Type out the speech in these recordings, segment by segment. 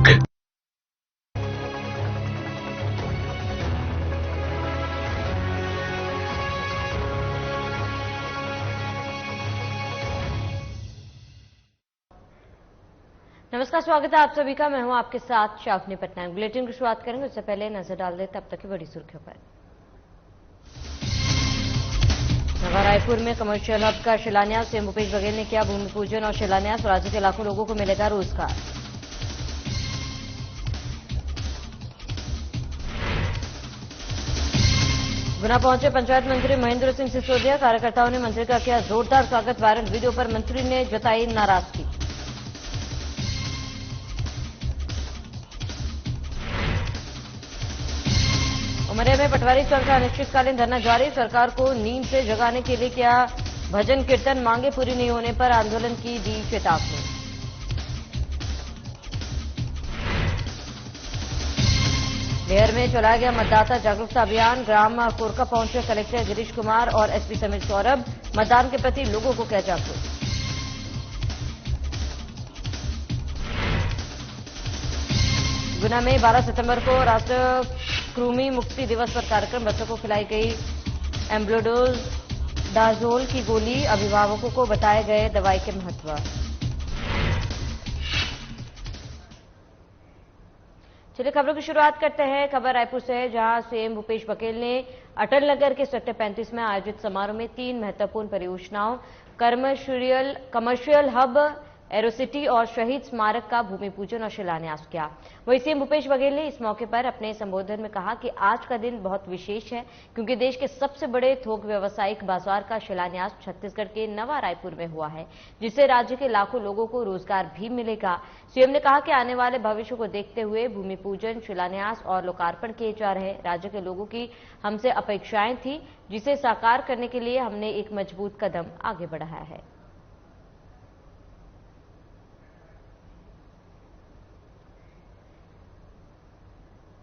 Tech। नमस्कार, स्वागत है आप सभी का। मैं हूं आपके साथ शावनी पटनायक। बुलेटिन की शुरुआत करेंगे, उससे पहले नजर डाल देते अब तक की बड़ी सुर्खियों पर। नवा रायपुर में कमर्शियल हब का शिलान्यास सीएम भूपेश बघेल ने किया। भूमि पूजन और शिलान्यास, राज्य के लाखों लोगों को मिलेगा रोजगार। गुना पहुंचे पंचायत मंत्री महेंद्र सिंह सिसोदिया। कार्यकर्ताओं ने मंत्री का किया जोरदार स्वागत। वायरल वीडियो पर मंत्री ने जताई नाराजगी। उमरिया में पटवारी संघ का अनिश्चितकालीन धरना जारी। सरकार को नींद से जगाने के लिए किया भजन कीर्तन। मांगे पूरी नहीं होने पर आंदोलन की दी चेतावनी। लेहर में चलाया गया मतदाता जागरूकता अभियान। ग्राम कोरका पहुंचे कलेक्टर गिरीश कुमार और एसपी समीर सौरभ। मतदान के प्रति लोगों को किया जागरूक। गुना में 12 सितंबर को राष्ट्र कृमि मुक्ति दिवस पर कार्यक्रम। बच्चों को खिलाई गई एम्ब्रोडाजोल की गोली। अभिभावकों को बताए गए दवाई के महत्व। चलिए खबरों की शुरुआत करते हैं। खबर रायपुर से है, जहां सीएम भूपेश बघेल ने अटल नगर के सेक्टर 35 में आयोजित समारोह में 3 महत्वपूर्ण परियोजनाओं कमर्शियल हब, एरोसिटी और शहीद स्मारक का भूमि पूजन और शिलान्यास किया। वहीं सीएम भूपेश बघेल ने इस मौके पर अपने संबोधन में कहा कि आज का दिन बहुत विशेष है, क्योंकि देश के सबसे बड़े थोक व्यावसायिक बाजार का शिलान्यास छत्तीसगढ़ के नवा रायपुर में हुआ है, जिससे राज्य के लाखों लोगों को रोजगार भी मिलेगा। सीएम ने कहा कि आने वाले भविष्य को देखते हुए भूमि पूजन, शिलान्यास और लोकार्पण किए जा रहे। राज्य के लोगों की हमसे अपेक्षाएं थी, जिसे साकार करने के लिए हमने एक मजबूत कदम आगे बढ़ाया है।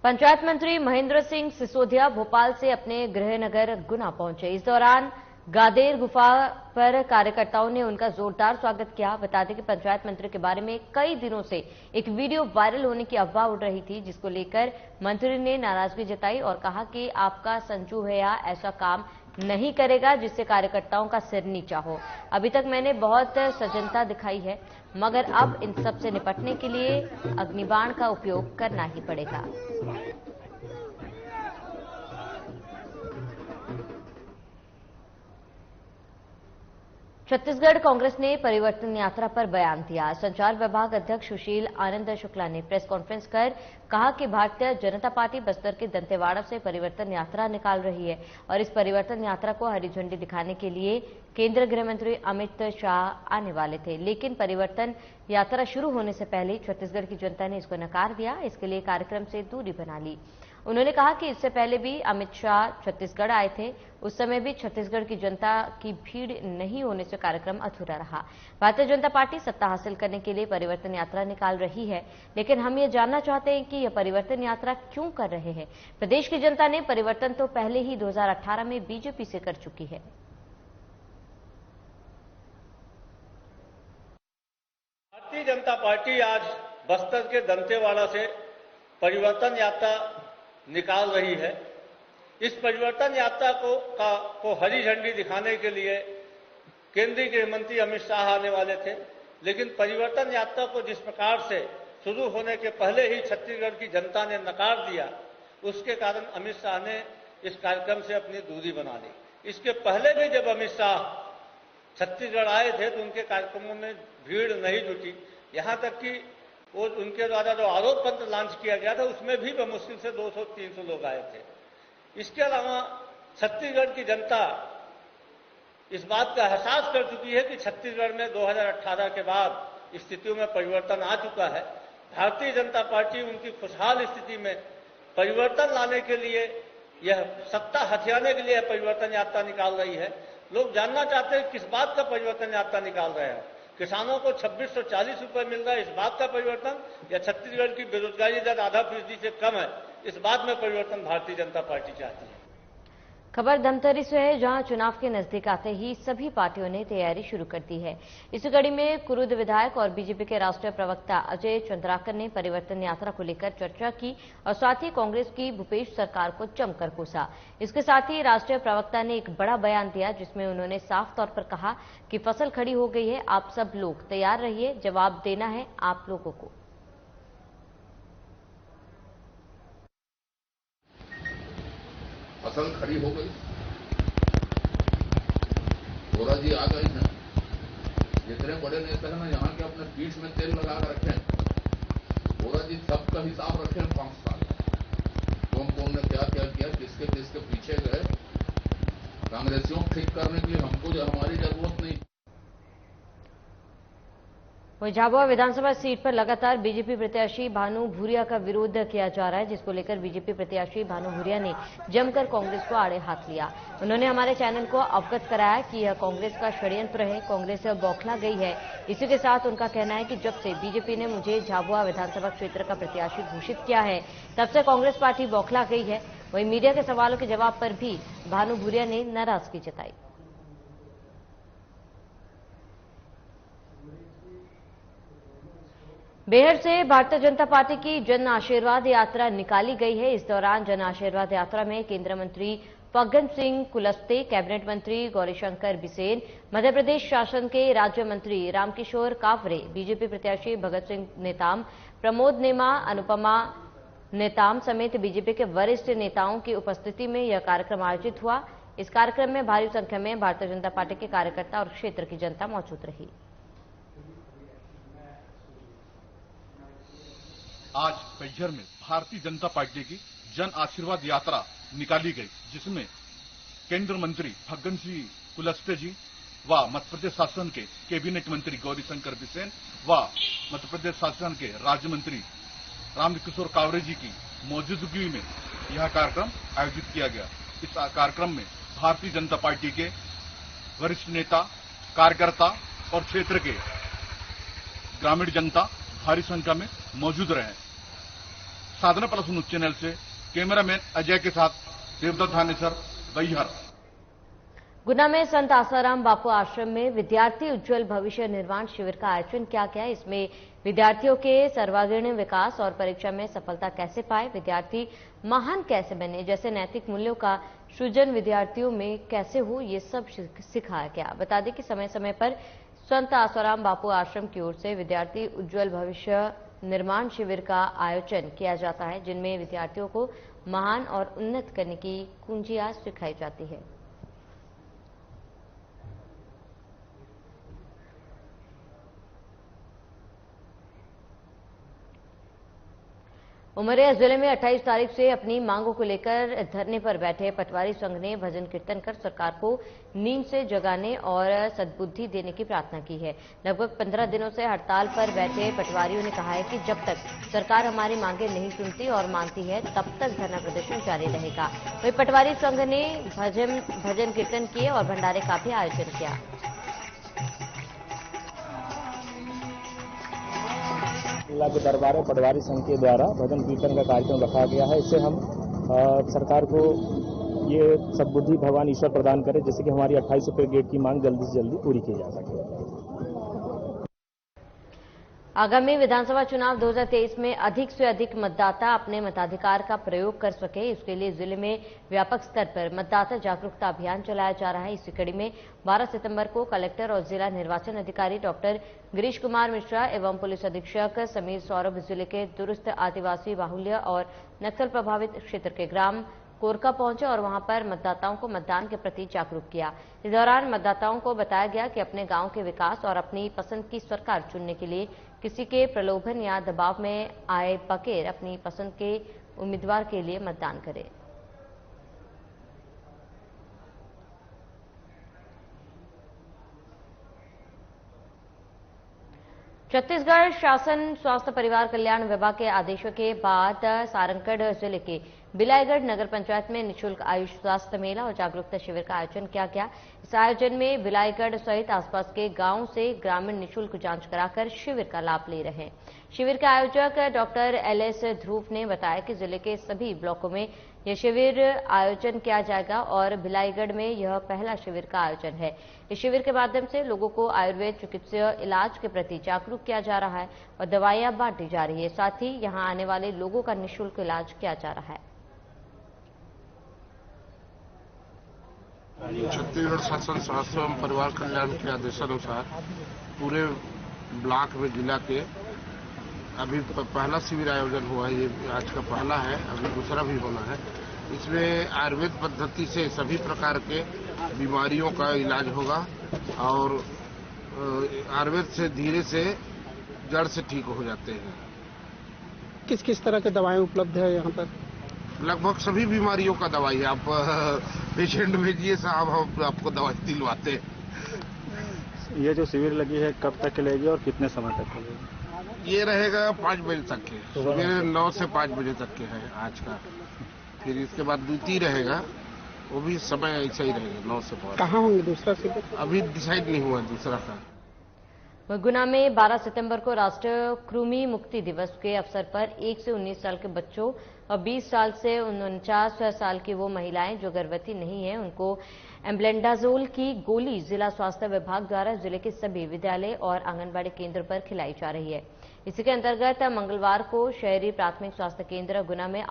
पंचायत मंत्री महेंद्र सिंह सिसोदिया भोपाल से अपने गृह नगर गुना पहुंचे। इस दौरान गादेर गुफा पर कार्यकर्ताओं ने उनका जोरदार स्वागत किया। बता दें कि पंचायत मंत्री के बारे में कई दिनों से एक वीडियो वायरल होने की अफवाह उड़ रही थी, जिसको लेकर मंत्री ने नाराजगी जताई और कहा कि आपका संजू भैया ऐसा काम नहीं करेगा जिससे कार्यकर्ताओं का सिर नीचा हो। अभी तक मैंने बहुत सजनता दिखाई है, मगर अब इन सब से निपटने के लिए अग्निबाण का उपयोग करना ही पड़ेगा। छत्तीसगढ़ कांग्रेस ने परिवर्तन यात्रा पर बयान दिया। संचार विभाग अध्यक्ष सुशील आनंद शुक्ला ने प्रेस कॉन्फ्रेंस कर कहा कि भारतीय जनता पार्टी बस्तर के दंतेवाड़ा से परिवर्तन यात्रा निकाल रही है और इस परिवर्तन यात्रा को हरी झंडी दिखाने के लिए केंद्रीय गृह मंत्री अमित शाह आने वाले थे, लेकिन परिवर्तन यात्रा शुरू होने से पहले ही छत्तीसगढ़ की जनता ने इसको नकार दिया। इसके लिए कार्यक्रम से दूरी बना ली। उन्होंने कहा कि इससे पहले भी अमित शाह छत्तीसगढ़ आए थे, उस समय भी छत्तीसगढ़ की जनता की भीड़ नहीं होने से कार्यक्रम अधूरा रहा। भारतीय जनता पार्टी सत्ता हासिल करने के लिए परिवर्तन यात्रा निकाल रही है, लेकिन हम ये जानना चाहते हैं कि यह परिवर्तन यात्रा क्यों कर रहे हैं। प्रदेश की जनता ने परिवर्तन तो पहले ही 2018 में बीजेपी से कर चुकी है। भारतीय जनता पार्टी आज बस्तर के दंतेवाड़ा से परिवर्तन यात्रा निकाल रही है। इस परिवर्तन यात्रा को हरी झंडी दिखाने के लिए केंद्रीय गृह मंत्री अमित शाह आने वाले थे, लेकिन परिवर्तन यात्रा को जिस प्रकार से शुरू होने के पहले ही छत्तीसगढ़ की जनता ने नकार दिया, उसके कारण अमित शाह ने इस कार्यक्रम से अपनी दूरी बना ली। इसके पहले भी जब अमित शाह छत्तीसगढ़ आए थे तो उनके कार्यक्रमों में भीड़ नहीं जुटी। यहां तक कि वो उनके द्वारा जो आरोप पत्र लॉन्च किया गया था उसमें भी बमुश्किल से 200-300 लोग आए थे। इसके अलावा छत्तीसगढ़ की जनता इस बात का एहसास कर चुकी है कि छत्तीसगढ़ में 2018 के बाद स्थितियों में परिवर्तन आ चुका है। भारतीय जनता पार्टी उनकी खुशहाल स्थिति में परिवर्तन लाने के लिए, यह सत्ता हथियाने के लिए परिवर्तन यात्रा निकाल रही है। लोग जानना चाहते हैं किस बात का परिवर्तन यात्रा निकाल रहे हैं। किसानों को 2640 रुपए मिल रहा है, इस बात का परिवर्तन, या छत्तीसगढ़ की बेरोजगारी दर 0.5% से कम है, इस बात में परिवर्तन भारतीय जनता पार्टी चाहती है। खबर धमतरी से है, जहां चुनाव के नजदीक आते ही सभी पार्टियों ने तैयारी शुरू कर दी है। इसी कड़ी में कुरुद विधायक और बीजेपी के राष्ट्रीय प्रवक्ता अजय चंद्राकर ने परिवर्तन यात्रा को लेकर चर्चा की और साथ ही कांग्रेस की भूपेश सरकार को जमकर कोसा। इसके साथ ही राष्ट्रीय प्रवक्ता ने एक बड़ा बयान दिया, जिसमें उन्होंने साफ तौर पर कहा कि फसल खड़ी हो गई है, आप सब लोग तैयार रहिए, जवाब देना है आप लोगों को। फसल खड़ी हो गई, गोरा जी आ गए हैं। जितने बड़े नेता हैं ना यहाँ के, अपने पीठ में तेल लगा कर रखे। गोरा जी सबका हिसाब रखे 5 साल कौन ने क्या क्या किया, किसके किसके पीछे गए। कांग्रेसियों को ठीक करने के लिए हमको हमारी जरूरत नहीं। वहीं झाबुआ विधानसभा सीट पर लगातार बीजेपी प्रत्याशी भानु भूरिया का विरोध किया जा रहा है, जिसको लेकर बीजेपी प्रत्याशी भानु भूरिया ने जमकर कांग्रेस को आड़े हाथ लिया। उन्होंने हमारे चैनल को अवगत कराया कि यह कांग्रेस का षड्यंत्र है, कांग्रेस बौखला गई है। इसी के साथ उनका कहना है कि जब से बीजेपी ने मुझे झाबुआ विधानसभा क्षेत्र का प्रत्याशी घोषित किया है, तब से कांग्रेस पार्टी बौखला गई है। वहीं मीडिया के सवालों के जवाब पर भी भानु भूरिया ने नाराजगी जताई। बेहर से भारतीय जनता पार्टी की जन आशीर्वाद यात्रा निकाली गई है। इस दौरान जन आशीर्वाद यात्रा में केंद्रीय मंत्री फग्गन सिंह कुलस्ते, कैबिनेट मंत्री गौरीशंकर बिसेन, मध्य प्रदेश शासन के राज्य मंत्री रामकिशोर कावरे, बीजेपी प्रत्याशी भगत सिंह नेताम, प्रमोद नेमा, अनुपमा नेताम समेत बीजेपी के वरिष्ठ नेताओं की उपस्थिति में यह कार्यक्रम आयोजित हुआ। इस कार्यक्रम में भारी संख्या में भारतीय जनता पार्टी के कार्यकर्ता और क्षेत्र की जनता मौजूद रही। आज बैहर में भारतीय जनता पार्टी की जन आशीर्वाद यात्रा निकाली गई, जिसमें केंद्रीय मंत्री फग्गन सिंह कुलस्ते जी व मध्य प्रदेश शासन के कैबिनेट मंत्री गौरीशंकर बिसेन व मध्य प्रदेश शासन के राज्य मंत्री रामकिशोर कावरे जी की मौजूदगी में यह कार्यक्रम आयोजित किया गया। इस कार्यक्रम में भारतीय जनता पार्टी के वरिष्ठ नेता, कार्यकर्ता और क्षेत्र के ग्रामीण जनता भारी संख्या में मौजूद रहे। साधना प्लस न्यूज चैनल से कैमरामैन अजय के साथ देवदत्त धानेसर, बैहर। गुना में संत आसाराम बापू आश्रम में विद्यार्थी उज्जवल भविष्य निर्माण शिविर का आयोजन किया गया। इसमें विद्यार्थियों के सर्वांगीण विकास और परीक्षा में सफलता कैसे पाए, विद्यार्थी महान कैसे बने जैसे नैतिक मूल्यों का सृजन विद्यार्थियों में कैसे हो, ये सब सिखाया गया। बता दें कि समय समय पर संत आसाराम बापू आश्रम की ओर से विद्यार्थी उज्जवल भविष्य निर्माण शिविर का आयोजन किया जाता है, जिनमें विद्यार्थियों को महान और उन्नत करने की कुंजियां सिखाई जाती है। उमरिया जिले में 28 तारीख से अपनी मांगों को लेकर धरने पर बैठे पटवारी संघ ने भजन कीर्तन कर सरकार को नींद से जगाने और सद्बुद्धि देने की प्रार्थना की है। लगभग 15 दिनों से हड़ताल पर बैठे पटवारियों ने कहा है कि जब तक सरकार हमारी मांगे नहीं सुनती और मानती है, तब तक धरना प्रदर्शन जारी रहेगा। वहीं पटवारी संघ ने भजन कीर्तन किए और भंडारे का भी आयोजन किया। जिला के दरबार पटवारी संघ के द्वारा भजन कीर्तन का कार्यक्रम रखा गया है। इससे हम सरकार को ये सद्बुद्धि भगवान ईश्वर प्रदान करे, जैसे कि हमारी 28 रुपये गेट की मांग जल्दी से जल्दी पूरी की जा सके। आगामी विधानसभा चुनाव 2023 में अधिक से अधिक मतदाता अपने मताधिकार का प्रयोग कर सके, इसके लिए जिले में व्यापक स्तर पर मतदाता जागरूकता अभियान चलाया जा रहा है। इसी कड़ी में 12 सितंबर को कलेक्टर और जिला निर्वाचन अधिकारी डॉक्टर गिरीश कुमार मिश्रा एवं पुलिस अधीक्षक समीर सौरभ जिले के दूरस्थ आदिवासी बाहुल्य और नक्सल प्रभावित क्षेत्र के ग्राम कोरका पहुंचे और वहां पर मतदाताओं को मतदान के प्रति जागरूक किया। इस दौरान मतदाताओं को बताया गया कि अपने गांव के विकास और अपनी पसंद की सरकार चुनने के लिए किसी के प्रलोभन या दबाव में आए बगैर अपनी पसंद के उम्मीदवार के लिए मतदान करें। छत्तीसगढ़ शासन स्वास्थ्य परिवार कल्याण विभाग के आदेशों के बाद सारंगगढ़ जिले के बिलाईगढ़ नगर पंचायत में निःशुल्क आयुष स्वास्थ्य मेला और जागरूकता शिविर का आयोजन किया गया। इस आयोजन में बिलाईगढ़ सहित आसपास के गांवों से ग्रामीण निःशुल्क जांच कराकर शिविर का लाभ ले रहे हैं। शिविर के आयोजक डॉक्टर LS ध्रुव ने बताया कि जिले के सभी ब्लॉकों में यह शिविर आयोजन किया जाएगा और बिलाईगढ़ में यह पहला शिविर का आयोजन है। इस शिविर के माध्यम से लोगों को आयुर्वेद चिकित्सीय इलाज के प्रति जागरूक किया जा रहा है और दवाइयां बांटी जा रही है। साथ ही यहां आने वाले लोगों का निःशुल्क इलाज किया जा रहा है। छत्तीसगढ़ शासन स्वास्थ्य एवं परिवार कल्याण के आदेशानुसार पूरे ब्लॉक में जिला के अभी पहला शिविर आयोजन हुआ है। ये आज का पहला है, अभी दूसरा भी होना है। इसमें आयुर्वेद पद्धति से सभी प्रकार के बीमारियों का इलाज होगा और आयुर्वेद से धीरे से जड़ से ठीक हो जाते हैं। किस किस तरह की दवाएं उपलब्ध है यहाँ पर? लगभग सभी बीमारियों का दवाई है। आप पेशेंट भेजिए साहब, हम आपको दवाई दिलवाते हैं। ये जो शिविर लगी है कब तक लगेगी और कितने समय तक लगेगी? ये रहेगा 5 बजे तक के, सुबह 9 से 5 बजे तक के है आज का। फिर इसके बाद द्वितीय रहेगा, वो भी समय ऐसा ही रहेगा 9 से 5। कहाँ होंगे दूसरा शिविर? अभी डिसाइड नहीं हुआ दूसरा का। गुना में 12 सितंबर को राष्ट्रीय कृमि मुक्ति दिवस के अवसर पर 1 से 19 साल के बच्चों और 20 साल से 49 साल की वो महिलाएं जो गर्भवती नहीं है उनको एम्बेंडाजोल की गोली जिला स्वास्थ्य विभाग द्वारा जिले के सभी विद्यालय और आंगनबाड़ी केंद्र पर खिलाई जा रही है। इसी के अंतर्गत मंगलवार को शहरी प्राथमिक स्वास्थ्य केंद्र गुना में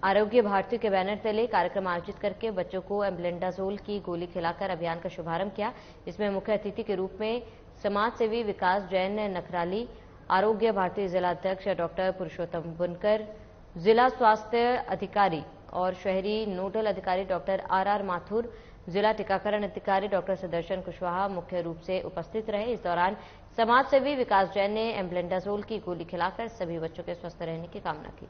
आरोग्य भारती के बैनर तले कार्यक्रम आयोजित करके बच्चों को एम्बेंडाजोल की गोली खिलाकर अभियान का शुभारंभ किया। इसमें मुख्य अतिथि के रूप में समाज सेवी विकास जैन नखराली, आरोग्य भारती जिला अध्यक्ष डॉक्टर पुरुषोत्तम बुनकर, जिला स्वास्थ्य अधिकारी और शहरी नोडल अधिकारी डॉक्टर RR माथुर, जिला टीकाकरण अधिकारी डॉक्टर सुदर्शन कुशवाहा मुख्य रूप से उपस्थित रहे। इस दौरान समाज सेवी विकास जैन ने एम्बेंडाजोल की गोली खिलाकर सभी बच्चों के स्वस्थ रहने की कामना की।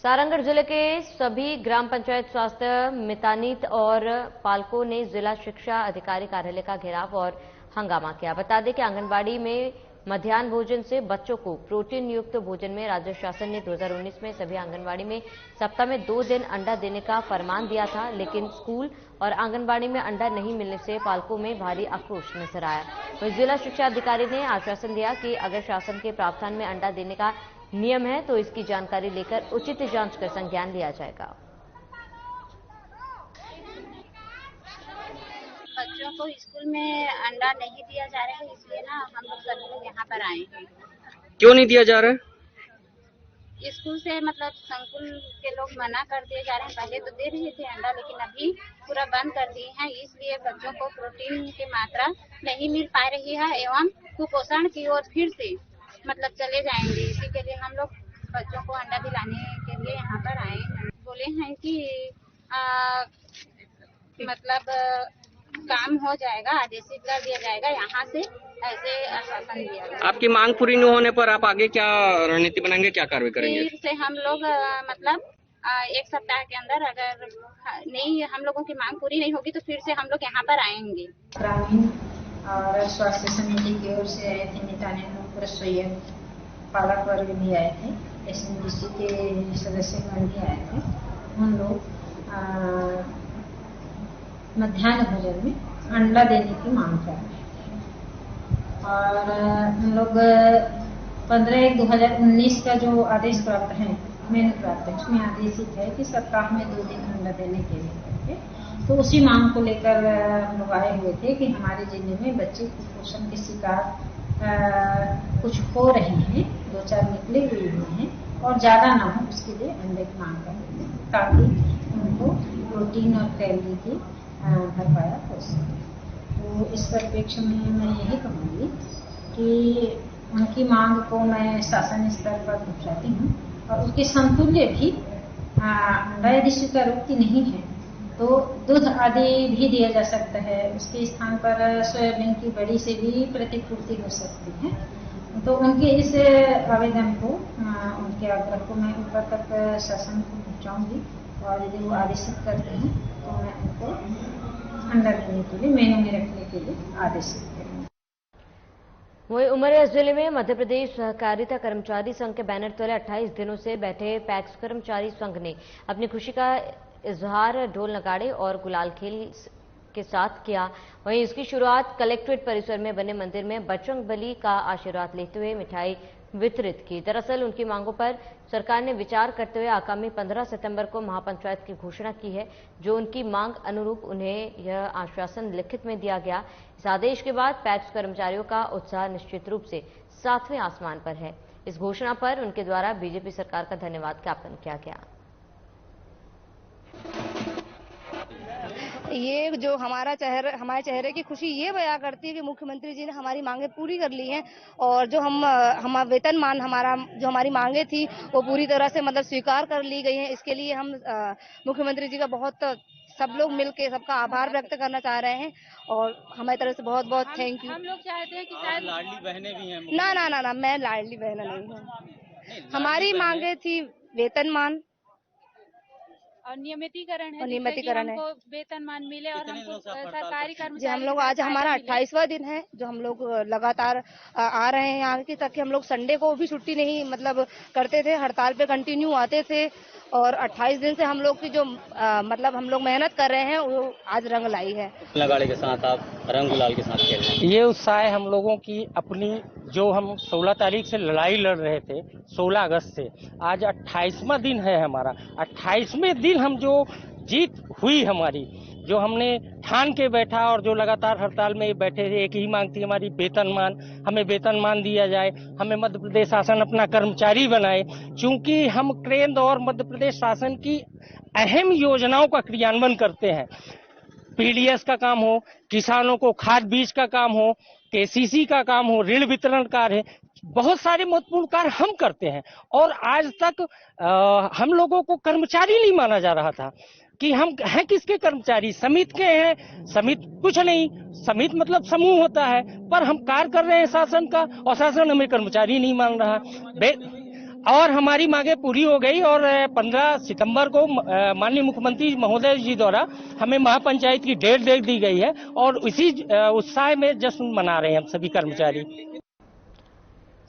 सारंगढ़ जिले के सभी ग्राम पंचायत स्वास्थ्य मितानित और पालकों ने जिला शिक्षा अधिकारी कार्यालय का घेराव और हंगामा किया। बता दें कि आंगनबाड़ी में मध्याह्न भोजन से बच्चों को प्रोटीन युक्त भोजन में राज्य शासन ने 2019 में सभी आंगनबाड़ी में सप्ताह में 2 दिन अंडा देने का फरमान दिया था, लेकिन स्कूल और आंगनबाड़ी में अंडा नहीं मिलने से पालकों में भारी आक्रोश नजर आया। वहीं जिला शिक्षा अधिकारी ने आश्वासन दिया कि अगर शासन के प्रावधान में अंडा देने का नियम है तो इसकी जानकारी लेकर उचित जांच कर संज्ञान लिया जाएगा। बच्चों को स्कूल में अंडा नहीं दिया जा रहा है, इसलिए ना हम लोग सभी लोग यहाँ पर आए हैं। क्यों नहीं दिया जा रहा है? स्कूल से मतलब संकुल के लोग मना कर दिए जा रहे हैं। पहले तो दे रहे थे अंडा, लेकिन अभी पूरा बंद कर दिए हैं। इसलिए बच्चों को प्रोटीन की मात्रा नहीं मिल पा रही है एवं कुपोषण की ओर फिर से मतलब चले जाएंगे। इसी के लिए हम लोग बच्चों को अंडा दिलाने के लिए यहाँ पर आए हैं। बोले हैं कि मतलब काम हो जाएगा, आदेशित कर दिया जाएगा यहाँ से, ऐसे आश्वासन दिया गया। आपकी मांग पूरी न होने पर आप आगे क्या रणनीति बनाएंगे, क्या कार्रवाई करेंगे? फिर से हम लोग मतलब 1 सप्ताह के अंदर अगर नहीं हम लोगों की मांग पूरी नहीं होगी तो फिर से हम लोग यहाँ पर आएंगे। ग्रामीण और स्वास्थ्य समिति की ओर से आए थे, मितानित रसोई पालक वर्ग भी आए थे, SMDC के सदस्यगण भी आए थे। उन लोग मध्याह्न भोजन में अंडा देने की मांग कर रहे थे और हम लोग 15/1/2019 का जो आदेश प्राप्त है मेन प्राप्त है, उसमें आदेशित है कि सप्ताह में 2 दिन अंडा देने के लिए करके, तो उसी मांग को लेकर हम लोग आए हुए थे कि हमारे जिले में बच्चे कुपोषण के शिकार कुछ हो रहे हैं, 2-4 निकले हुए हैं और ज्यादा ना हो, उसके लिए अंडे की मांग कर रहे हैं ताकि उनको प्रोटीन और कैलोरी की भरपाया हो सके। तो इस परिप्रेक्ष्य में मैं यही कहूँगी कि उनकी मांग को मैं शासन स्तर पर पहुँचाती हूँ और उसके समतुल्य भी अंडा यदि स्वीकारोक्ति नहीं है तो दूध आदि भी दिया जा सकता है। उसके स्थान पर सोयाबीन की बड़ी से भी प्रतिपूर्ति हो सकती है। तो उनके इस आवेदन को, उनके आग्रह को मैं ऊपर तक शासन को पहुँचाऊँगी और यदि वो आदेशित करते हैं तो मैं उनको अंडा देने के लिए, मेनू में रखने के लिए आदेशित करूँगी। वहीं उमरिया जिले में मध्य प्रदेश सहकारिता कर्मचारी संघ के बैनर तले 28 दिनों से बैठे पैक्स कर्मचारी संघ ने अपनी खुशी का इजहार ढोल नगाड़े और गुलाल खेल के साथ किया। वहीं इसकी शुरुआत कलेक्ट्रेट परिसर में बने मंदिर में बजरंग बली का आशीर्वाद लेते हुए मिठाई वितरित की। दरअसल उनकी मांगों पर सरकार ने विचार करते हुए आगामी 15 सितंबर को महापंचायत की घोषणा की है। जो उनकी मांग अनुरूप उन्हें यह आश्वासन लिखित में दिया गया। इस आदेश के बाद पैक्स कर्मचारियों का उत्साह निश्चित रूप से 7वें आसमान पर है। इस घोषणा पर उनके द्वारा बीजेपी सरकार का धन्यवाद ज्ञापन किया गया। ये जो हमारे चेहरे की खुशी ये बयां करती है कि मुख्यमंत्री जी ने हमारी मांगे पूरी कर ली हैं और जो हम वेतनमान जो हमारी मांगे थी वो पूरी तरह से मतलब स्वीकार कर ली गई हैं। इसके लिए हम मुख्यमंत्री जी का बहुत सब लोग मिलकर सबका आभार व्यक्त करना चाह रहे हैं और हमारी तरफ से बहुत बहुत थैंक यू। हम लोग चाहते हैं कि शायद लाडली बहनें भी हैं। ना मैं लाडली बहन नहीं हूँ। हमारी मांगे थी वेतनमान और नियमितीकरण है, नियमितीकरण हमको वेतनमान मिले और हमको सरकारी कर्मचारी। हम लोग आज हमारा 28वां दिन है जो हम लोग लगातार आ रहे हैं यहाँ की, ताकि हम लोग संडे को भी छुट्टी नहीं मतलब करते थे, हड़ताल पे कंटिन्यू आते थे और 28 दिन से हम लोग की जो मतलब हम लोग मेहनत कर रहे हैं वो आज रंग लाई है। लगाड़े के साथ आप रंग गुलाल के साथ खेल रहे हैं। ये उत्साह है हम लोगों की अपनी जो हम 16 तारीख से लड़ाई लड़ रहे थे 16 अगस्त से, आज 28वां दिन है हमारा। 28वें दिन हम जो जीत हुई हमारी, जो हमने ठान के बैठा और जो लगातार हड़ताल में बैठे थे, एक ही मांग थी हमारी वेतनमान, हमें वेतनमान दिया जाए, हमें मध्य प्रदेश शासन अपना कर्मचारी बनाए। चूंकि हम केंद्र और मध्य प्रदेश शासन की अहम योजनाओं का क्रियान्वयन करते हैं, पीडीएस का काम हो, किसानों को खाद बीज का काम हो, केसीसी का काम हो, ऋण वितरण कार्य, बहुत सारे महत्वपूर्ण कार्य हम करते हैं। और आज तक हम लोगों को कर्मचारी नहीं माना जा रहा था कि हम हैं किसके कर्मचारी, समिति के हैं। समिति कुछ नहीं, समिति मतलब समूह होता है, पर हम कार्य कर रहे हैं शासन का और शासन हमें कर्मचारी नहीं मान रहा। और हमारी मांगे पूरी हो गई और 15 सितंबर को माननीय मुख्यमंत्री महोदय जी द्वारा हमें महापंचायत की डेट दे दी गई है और इसी उत्साह में जश्न मना रहे हैं हम सभी कर्मचारी।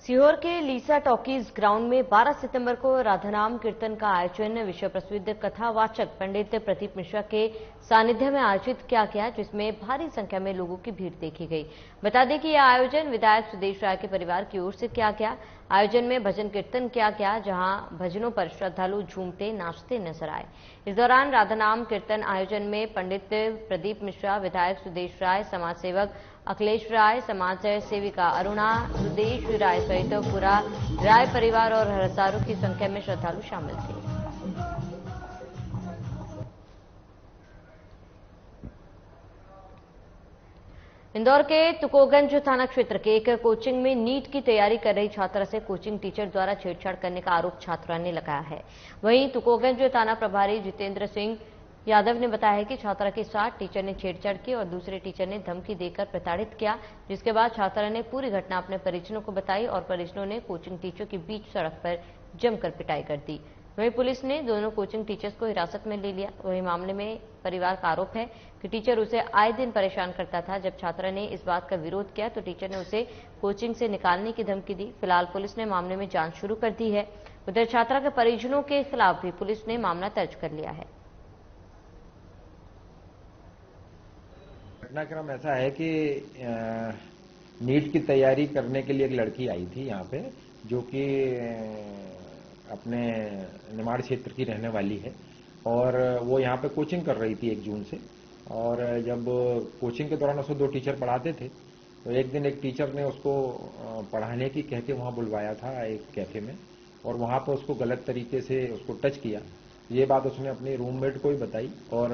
सीहोर के लीसा टॉकीज ग्राउंड में 12 सितंबर को राधानाम कीर्तन का आयोजन विश्व प्रसिद्ध कथावाचक पंडित प्रदीप मिश्रा के सानिध्य में आयोजित किया गया, जिसमें भारी संख्या में लोगों की भीड़ देखी गई। बता दें कि यह आयोजन विधायक सुदेश राय के परिवार की ओर से किया गया। आयोजन में भजन कीर्तन किया गया, जहां भजनों पर श्रद्धालु झूमते नाचते नजर आए। इस दौरान राधानाम कीर्तन आयोजन में पंडित प्रदीप मिश्रा, विधायक सुदेश राय, समाज सेवक अखिलेश राय, समाज सेविका अरुणा सुदेश राय सहित पूरा राय परिवार और हजारों की संख्या में श्रद्धालु शामिल थे। इंदौर के तुकोगंज थाना क्षेत्र के एक कोचिंग में नीट की तैयारी कर रही छात्रा से कोचिंग टीचर द्वारा छेड़छाड़ करने का आरोप छात्रा ने लगाया है। वहीं तुकोगंज थाना प्रभारी जितेंद्र सिंह यादव ने बताया कि छात्रा के साथ टीचर ने छेड़छाड़ की और दूसरे टीचर ने धमकी देकर प्रताड़ित किया, जिसके बाद छात्रा ने पूरी घटना अपने परिजनों को बताई और परिजनों ने कोचिंग टीचर के बीच सड़क पर जमकर पिटाई कर दी। वहीं पुलिस ने दोनों कोचिंग टीचर्स को हिरासत में ले लिया। वहीं मामले में परिवार का आरोप है कि टीचर उसे आए दिन परेशान करता था। जब छात्रा ने इस बात का विरोध किया तो टीचर ने उसे कोचिंग से निकालने की धमकी दी। फिलहाल पुलिस ने मामले में जांच शुरू कर दी है। उधर छात्रा के परिजनों के खिलाफ भी पुलिस ने मामला दर्ज कर लिया है। घटनाक्रम ऐसा है कि नीट की तैयारी करने के लिए एक लड़की आई थी यहाँ पे, जो कि अपने निमाड़ क्षेत्र की रहने वाली है और वो यहाँ पे कोचिंग कर रही थी 1 जून से। और जब कोचिंग के दौरान उसको 2 टीचर पढ़ाते थे, तो एक दिन एक टीचर ने उसको पढ़ाने की कह के वहाँ बुलवाया था एक कैफे में और वहाँ पर उसको गलत तरीके से उसको टच किया। ये बात उसने अपने रूममेट को ही बताई और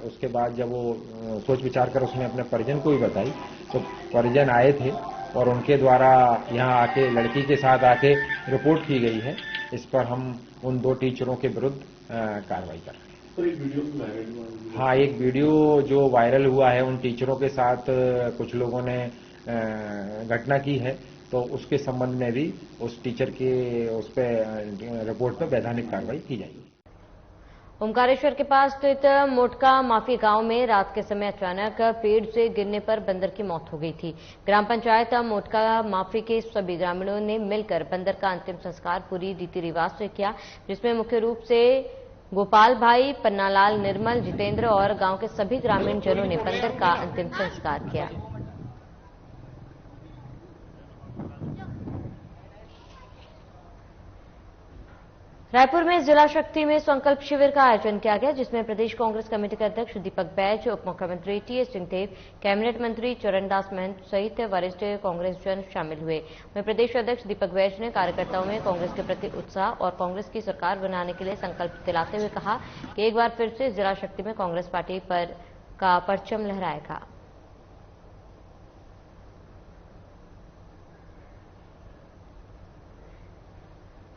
उसके बाद जब वो सोच विचार कर उसने अपने परिजन को ही बताई, तो परिजन आए थे और उनके द्वारा यहाँ आके लड़की के साथ आके रिपोर्ट की गई है। इस पर हम उन 2 टीचरों के विरुद्ध कार्रवाई कर रहे हैं। हाँ, एक वीडियो जो वायरल हुआ है, उन टीचरों के साथ कुछ लोगों ने घटना की है, तो उसके संबंध में भी उस टीचर के उस पर रिपोर्ट पर वैधानिक कार्रवाई की जाएगी। ओमकारेश्वर के पास स्थित मोटका माफी गांव में रात के समय अचानक पेड़ से गिरने पर बंदर की मौत हो गई थी। ग्राम पंचायत मोटका माफी के सभी ग्रामीणों ने मिलकर बंदर का अंतिम संस्कार पूरी रीति रिवाज से किया, जिसमें मुख्य रूप से गोपाल भाई, पन्नालाल, निर्मल, जितेंद्र और गांव के सभी ग्रामीण जनों ने बंदर का अंतिम संस्कार किया। रायपुर में जिला शक्ति में संकल्प शिविर का आयोजन किया गया, जिसमें प्रदेश कांग्रेस कमेटी के अध्यक्ष दीपक बैज, उप मुख्यमंत्री टीएस सिंहदेव, कैबिनेट मंत्री चरणदास महंत सहित वरिष्ठ कांग्रेस जन शामिल हुए। वहीं प्रदेश अध्यक्ष दीपक बैज ने कार्यकर्ताओं में कांग्रेस के प्रति उत्साह और कांग्रेस की सरकार बनाने के लिए संकल्प दिलाते हुए कहा कि एक बार फिर से जिला शक्ति में कांग्रेस पार्टी का परचम लहराएगा।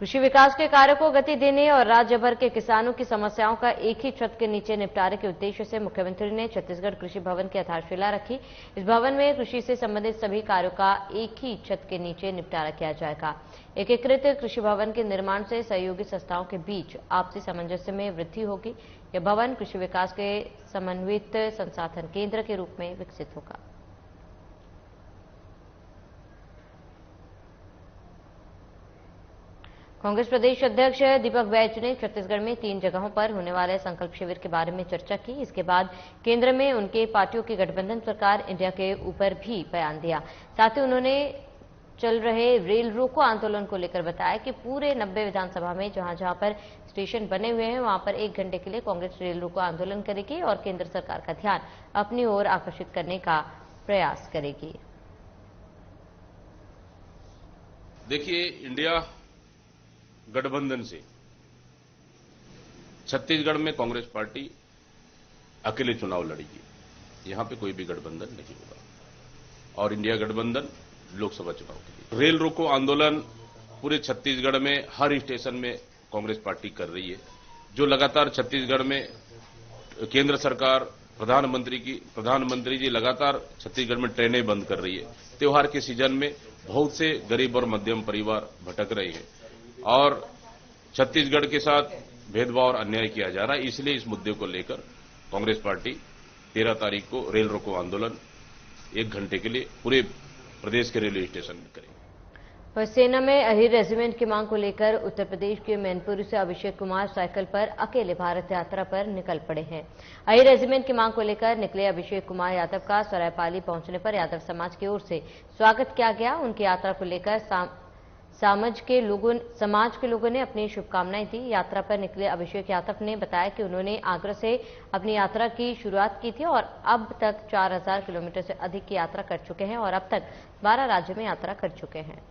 कृषि विकास के कार्यों को गति देने और राज्य भर के किसानों की समस्याओं का एक ही छत के नीचे निपटारे के उद्देश्य से मुख्यमंत्री ने छत्तीसगढ़ कृषि भवन की आधारशिला रखी। इस भवन में कृषि से संबंधित सभी कार्यों का एक ही छत के नीचे निपटारा किया जाएगा। एकीकृत कृषि भवन के निर्माण से सहयोगी संस्थाओं के बीच आपसी सामंजस्य में वृद्धि होगी। यह भवन कृषि विकास के समन्वित संसाधन केंद्र के रूप में विकसित होगा। कांग्रेस प्रदेश अध्यक्ष दीपक बैज ने छत्तीसगढ़ में 3 जगहों पर होने वाले संकल्प शिविर के बारे में चर्चा की। इसके बाद केंद्र में उनके पार्टियों की गठबंधन सरकार इंडिया के ऊपर भी बयान दिया। साथ ही उन्होंने चल रहे रेल रोको आंदोलन को लेकर बताया कि पूरे 90 विधानसभा में जहां जहां पर स्टेशन बने हुए हैं वहां पर 1 घंटे के लिए कांग्रेस रेल रोको आंदोलन करेगी और केंद्र सरकार का ध्यान अपनी ओर आकर्षित करने का प्रयास करेगी। देखिए, इंडिया गठबंधन से छत्तीसगढ़ में कांग्रेस पार्टी अकेले चुनाव लड़ेगी। यहां पे कोई भी गठबंधन नहीं होगा और इंडिया गठबंधन लोकसभा चुनाव के लिए। रेल रोको आंदोलन पूरे छत्तीसगढ़ में हर स्टेशन में कांग्रेस पार्टी कर रही है, जो लगातार छत्तीसगढ़ में केंद्र सरकार प्रधानमंत्री जी लगातार छत्तीसगढ़ में ट्रेनें बंद कर रही है। त्योहार के सीजन में बहुत से गरीब और मध्यम परिवार भटक रहे हैं और छत्तीसगढ़ के साथ भेदभाव और अन्याय किया जा रहा है। इसलिए इस मुद्दे को लेकर कांग्रेस पार्टी 13 तारीख को रेल रोको आंदोलन 1 घंटे के लिए पूरे प्रदेश के रेलवे स्टेशन में करेगी। सेना में अहीर रेजिमेंट की मांग को लेकर उत्तर प्रदेश के मैनपुरी से अभिषेक कुमार साइकिल पर अकेले भारत यात्रा पर निकल पड़े हैं। अहीर रेजिमेंट की मांग को लेकर निकले अभिषेक कुमार यादव का सरायपाली पहुंचने पर यादव समाज की ओर से स्वागत किया गया। उनकी यात्रा को लेकर समाज के लोगों ने अपनी शुभकामनाएं दी। यात्रा पर निकले अभिषेक यादव ने बताया कि उन्होंने आगरा से अपनी यात्रा की शुरुआत की थी और अब तक 4000 किलोमीटर से अधिक की यात्रा कर चुके हैं और अब तक 12 राज्यों में यात्रा कर चुके हैं।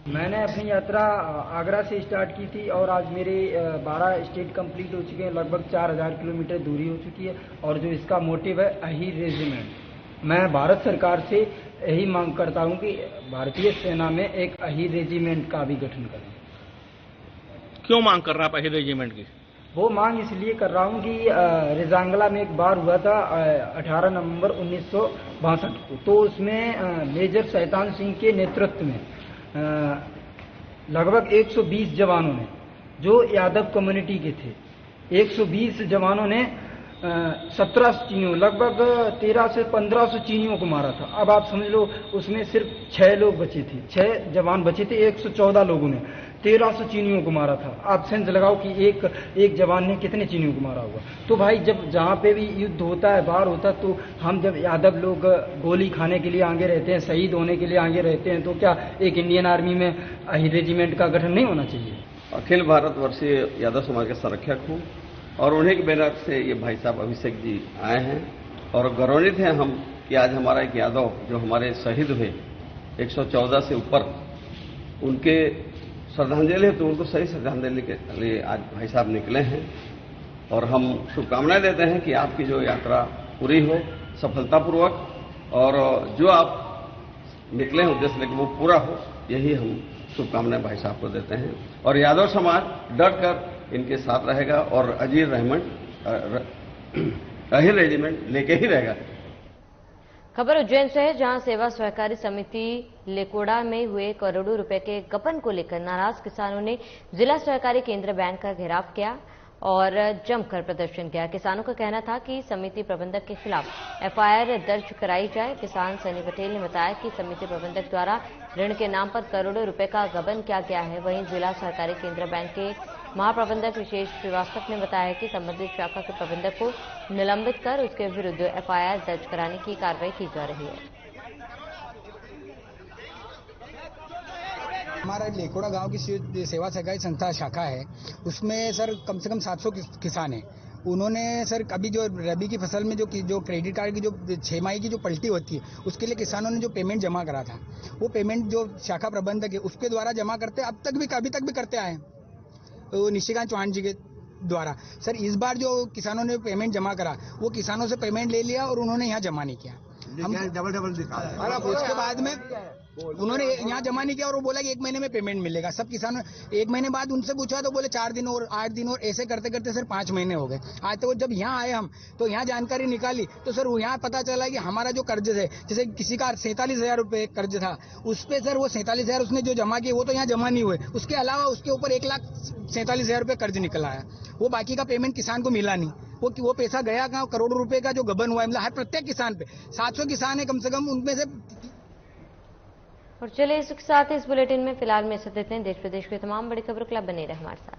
मैंने अपनी यात्रा आगरा से स्टार्ट की थी और आज मेरे 12 स्टेट कंप्लीट हो चुके हैं। लगभग 4000 किलोमीटर दूरी हो चुकी है और जो इसका मोटिव है अहीर रेजिमेंट। मैं भारत सरकार से यही मांग करता हूं कि भारतीय सेना में एक अहीर रेजिमेंट का भी गठन करें। क्यों मांग कर रहा है अहीर रेजिमेंट की? वो मांग इसलिए कर रहा हूं कि रिजांगला में एक बार हुआ था 18 नवंबर 1962 को, तो उसमें मेजर शैतान सिंह के नेतृत्व में लगभग 120 जवानों ने, जो यादव कम्युनिटी के थे, 120 जवानों ने 17 चीनियों, लगभग 13 से 1500 चीनियों को मारा था। अब आप समझ लो उसमें सिर्फ 6 लोग बचे थे, 6 जवान बचे थे। 114 लोगों ने 1300 चीनियों को मारा था। आप सेंस लगाओ कि एक जवान ने कितने चीनियों को मारा होगा। तो भाई जब जहाँ पे भी युद्ध होता है, बाहर होता है, तो हम जब यादव लोग गोली खाने के लिए आगे रहते हैं, शहीद होने के लिए आगे रहते हैं, तो क्या एक इंडियन आर्मी में अहीर रेजिमेंट का गठन नहीं होना चाहिए? अखिल भारतवर्षीय यादव समाज के संरक्षक हूँ और उन्हीं के बैनर से ये भाई साहब अभिषेक जी आए हैं और गौरवान्वित हैं हम कि आज हमारा एक यादव जो हमारे शहीद हुए 114 से ऊपर, उनके श्रद्धांजलि है, तो उनको सही श्रद्धांजलि के लिए आज भाई साहब निकले हैं और हम शुभकामनाएं देते हैं कि आपकी जो यात्रा पूरी हो सफलतापूर्वक और जो आप निकले हैं उद्देश्य लेकिन वो पूरा हो, यही हम शुभकामनाएं भाई साहब को देते हैं। और यादव समाज डट कर इनके साथ रहेगा और अहीर रेजिमेंट लेके ही रहेगा। खबर उज्जैन से है, जहां सेवा सहकारी समिति लेकोड़ा में हुए करोड़ों रुपए के गबन को लेकर नाराज किसानों ने जिला सहकारी केंद्र बैंक का घेराव किया और जमकर प्रदर्शन किया। किसानों का कहना था कि समिति प्रबंधक के खिलाफ एफआईआर दर्ज कराई जाए। किसान सनी पटेल ने बताया कि समिति प्रबंधक द्वारा ऋण के नाम पर करोड़ों रुपए का गबन किया गया है। वहीं जिला सहकारी केंद्र बैंक के महाप्रबंधक विशेष श्रीवास्तव ने बताया कि संबंधित शाखा के प्रबंधक को निलंबित कर उसके विरुद्ध एफआईआर दर्ज कराने की कार्रवाई की जा रही है। हमारा लेकोड़ा गांव की सेवा सहकारी संस्था शाखा है, उसमें सर कम से कम 700 किसान हैं। उन्होंने सर अभी जो रबी की फसल में जो क्रेडिट कार्ड की जो 6 माही की जो पलटी होती है, उसके लिए किसानों ने जो पेमेंट जमा करा था, वो पेमेंट जो शाखा प्रबंधक है उसके द्वारा जमा करते अभी तक भी करते आए हैं, तो निशिकांत चौहान जी के द्वारा। सर इस बार जो किसानों ने पेमेंट जमा करा, वो किसानों से पेमेंट ले लिया और उन्होंने यहाँ जमा नहीं किया। हम डबल दिखा, उसके बाद में उन्होंने यहाँ जमा नहीं किया और वो बोला कि 1 महीने में पेमेंट मिलेगा। सब किसानों 1 महीने बाद उनसे पूछा तो बोले 4 दिन और 8 दिन और ऐसे करते करते सर 5 महीने हो गए। आज तो जब यहाँ आए हम तो यहाँ जानकारी निकाली तो सर यहाँ पता चला कि हमारा जो कर्ज है, जैसे किसी का 47,000 रुपये कर्ज था, उस पर सर वो 47,000 उसने जो जमा किए वो तो यहाँ जमा नहीं हुए, उसके अलावा उसके ऊपर 1,47,000 रुपये कर्ज निकला है। वो बाकी का पेमेंट किसान को मिला नहीं, वो पैसा गया कहाँ? करोड़ों रुपए का जो गबन हुआ है, मतलब हर प्रत्येक किसान पे 700 किसान है कम से कम, उनमें से। और चलिए इसके साथ इस बुलेटिन में फिलहाल में इसे देते हैं। देश प्रदेश की तमाम बड़ी खबरों के लिए बने रहे हमारे साथ।